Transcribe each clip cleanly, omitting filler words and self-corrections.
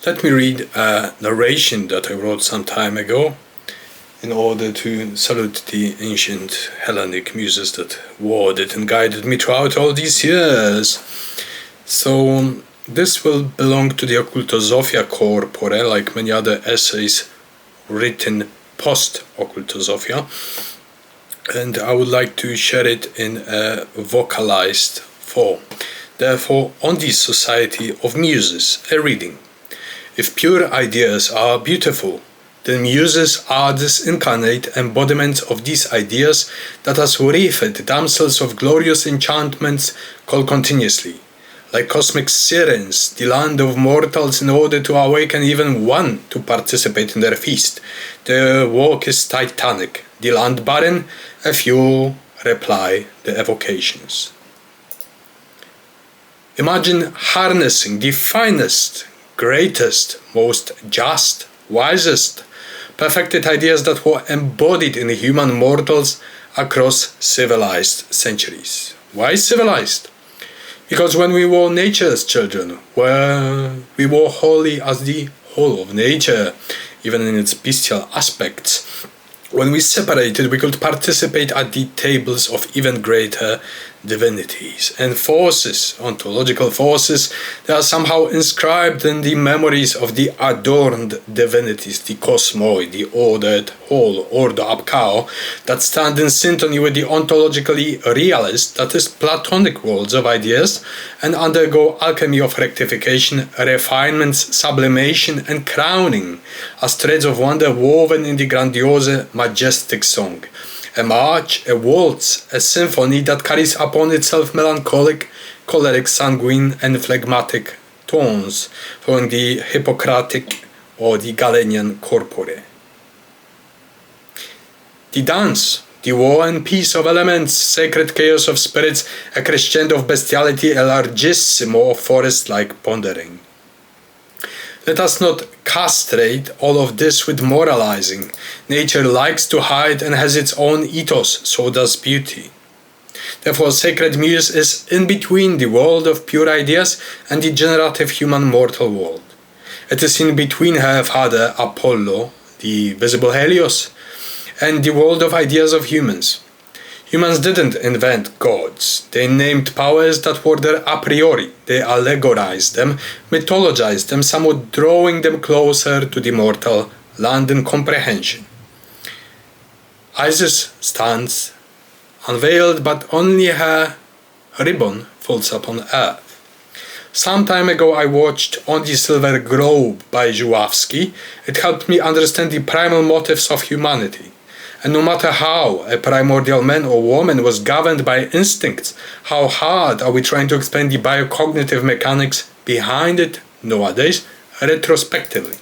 Let me read a narration that I wrote some time ago in order to salute the ancient Hellenic muses that warded and guided me throughout all these years. So this will belong to the Occultosophia Corpore, like many other essays written post-Occultosophia, and I would like to share it in a vocalized form. Therefore, on the Society of Muses, a reading. If pure ideas are beautiful, then muses are this incarnate embodiment of these ideas that as wreathed damsels of glorious enchantments call continuously, like cosmic sirens, the land of mortals in order to awaken even one to participate in their feast. Their walk is titanic, the land barren, a few reply the evocations. Imagine harnessing the finest, greatest, most just, wisest, perfected ideas that were embodied in human mortals across civilized centuries. Why civilized? Because when we were nature's children, we were wholly as the whole of nature, even in its bestial aspects. When we separated, we could participate at the tables of even greater divinities and forces, ontological forces, that are somehow inscribed in the memories of the adorned divinities, the cosmoi, the ordered whole, ordo ab chao, that stand in syntony with the ontologically realist, that is Platonic worlds of ideas, and undergo alchemy of rectification, refinements, sublimation, and crowning as threads of wonder woven in the grandiose, majestic song. A march, a waltz, a symphony that carries upon itself melancholic, choleric, sanguine, and phlegmatic tones, following the Hippocratic or the Galenian corpore. The dance, the war and peace of elements, sacred chaos of spirits, a crescendo of bestiality, a largissimo of forest-like pondering. Let us not castrate all of this with moralizing. Nature likes to hide and has its own ethos, so does beauty. Therefore, Sacred Muse is in between the world of pure ideas and the generative human mortal world. It is in between her father Apollo, the visible Helios, and the world of ideas of humans. Humans didn't invent gods. They named powers that were there a priori. They allegorized them, mythologized them, somewhat drawing them closer to the mortal land in comprehension. Isis stands unveiled, but only her ribbon falls upon earth. Some time ago I watched On the Silver Globe by Żuławski. It helped me understand the primal motives of humanity. And no matter how a primordial man or woman was governed by instincts, how hard are we trying to explain the biocognitive mechanics behind it nowadays, retrospectively?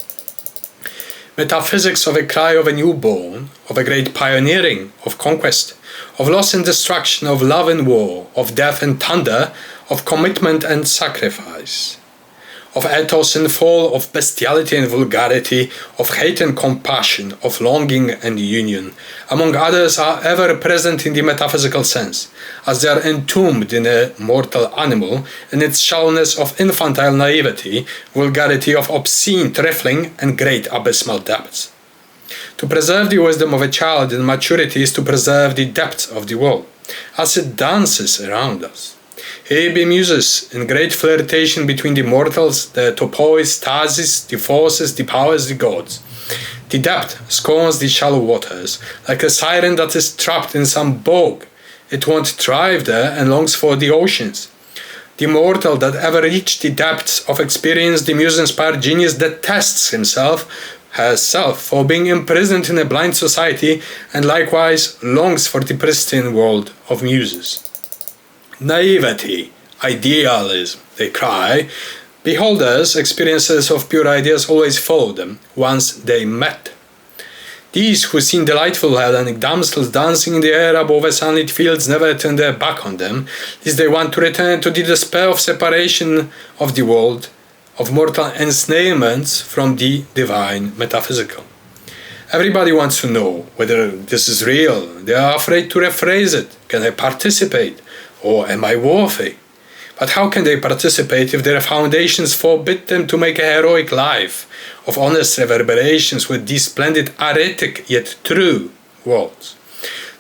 Metaphysics of a cry of a newborn, of a great pioneering, of conquest, of loss and destruction, of love and war, of death and thunder, of commitment and sacrifice, of ethos and fall, of bestiality and vulgarity, of hate and compassion, of longing and union, among others, are ever present in the metaphysical sense, as they are entombed in a mortal animal, in its shallowness of infantile naivety, vulgarity of obscene trifling, and great abysmal depths. To preserve the wisdom of a child in maturity is to preserve the depths of the world, as it dances around us. Here be muses in great flirtation between the mortals, the topoi, stasis, the forces, the powers, the gods. The depth scorns the shallow waters, like a siren that is trapped in some bog. It won't thrive there and longs for the oceans. The mortal that ever reached the depths of experience, the muse-inspired genius detests himself, herself, for being imprisoned in a blind society, and likewise longs for the pristine world of muses. Naivety, idealism, they cry. Beholders, experiencers of pure ideas always follow them, once they met. These who seen delightful Hellenic damsels dancing in the air above sunlit fields never turn their back on them, lest they want to return to the despair of separation of the world, of mortal ensnarements from the divine metaphysical. Everybody wants to know whether this is real. They are afraid to rephrase it. Can I participate? Or am I worthy? But how can they participate if their foundations forbid them to make a heroic life of honest reverberations with these splendid aretic yet true worlds?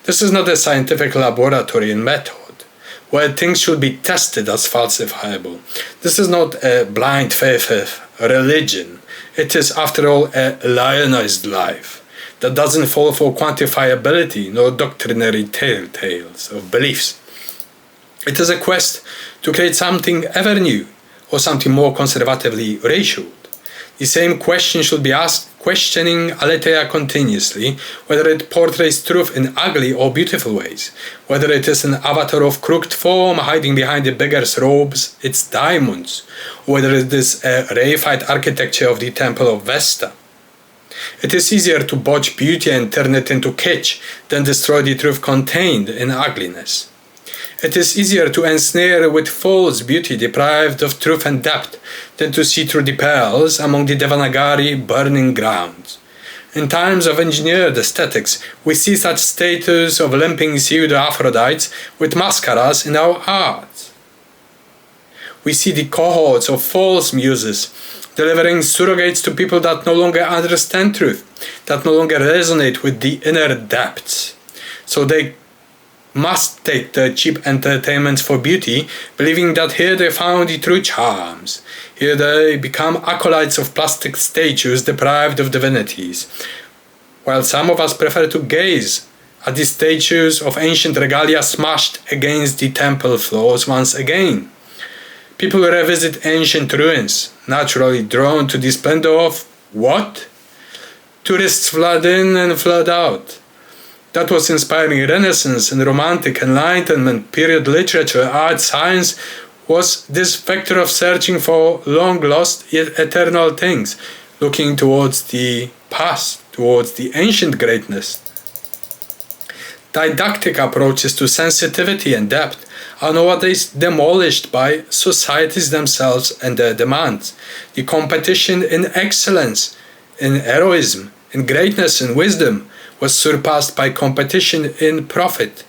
This is not a scientific laboratory and method where things should be tested as falsifiable. This is not a blind faith religion. It is, after all, a lionized life that doesn't fall for quantifiability nor doctrinary tales of beliefs. It is a quest to create something ever new or something more conservatively racial. The same question should be asked, questioning aletheia continuously, whether it portrays truth in ugly or beautiful ways, whether it is an avatar of crooked form hiding behind the beggar's robes, its diamonds, or whether it is a reified architecture of the Temple of Vesta. It is easier to botch beauty and turn it into kitsch than destroy the truth contained in ugliness. It is easier to ensnare with false beauty deprived of truth and depth than to see through the pearls among the Devanagari burning grounds. In times of engineered aesthetics, we see such statues of limping pseudo-Aphrodites with mascaras in our art. We see the cohorts of false muses delivering surrogates to people that no longer understand truth, that no longer resonate with the inner depths. So they must take the cheap entertainments for beauty, believing that here they found the true charms. Here they become acolytes of plastic statues deprived of divinities, while some of us prefer to gaze at the statues of ancient regalia smashed against the temple floors once again. People revisit ancient ruins, naturally drawn to the splendor of what? Tourists flood in and flood out. That was inspiring Renaissance and Romantic Enlightenment period literature, art, science, was this vector of searching for long-lost yet eternal things, looking towards the past, towards the ancient greatness. Didactic approaches to sensitivity and depth are nowadays demolished by societies themselves and their demands. The competition in excellence, in heroism, in greatness and wisdom was surpassed by competition in profit,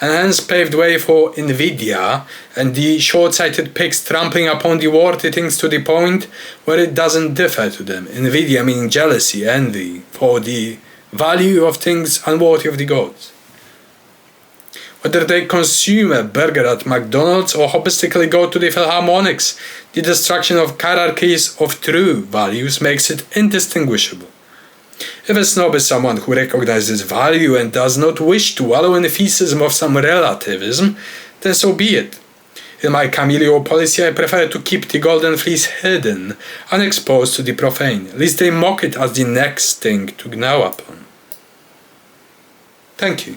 and hence paved way for invidia and the short-sighted pigs trampling upon the worthy things to the point where it doesn't differ to them. Invidia meaning jealousy, envy, for the value of things unworthy of the gods. Whether they consume a burger at McDonald's or hobbistically go to the Philharmonics, the destruction of hierarchies of true values makes it indistinguishable. If a snob is someone who recognizes value and does not wish to wallow in the fecism of some relativism, then so be it. In my Camilio policy, I prefer to keep the golden fleece hidden, unexposed to the profane, lest they mock it as the next thing to gnaw upon. Thank you.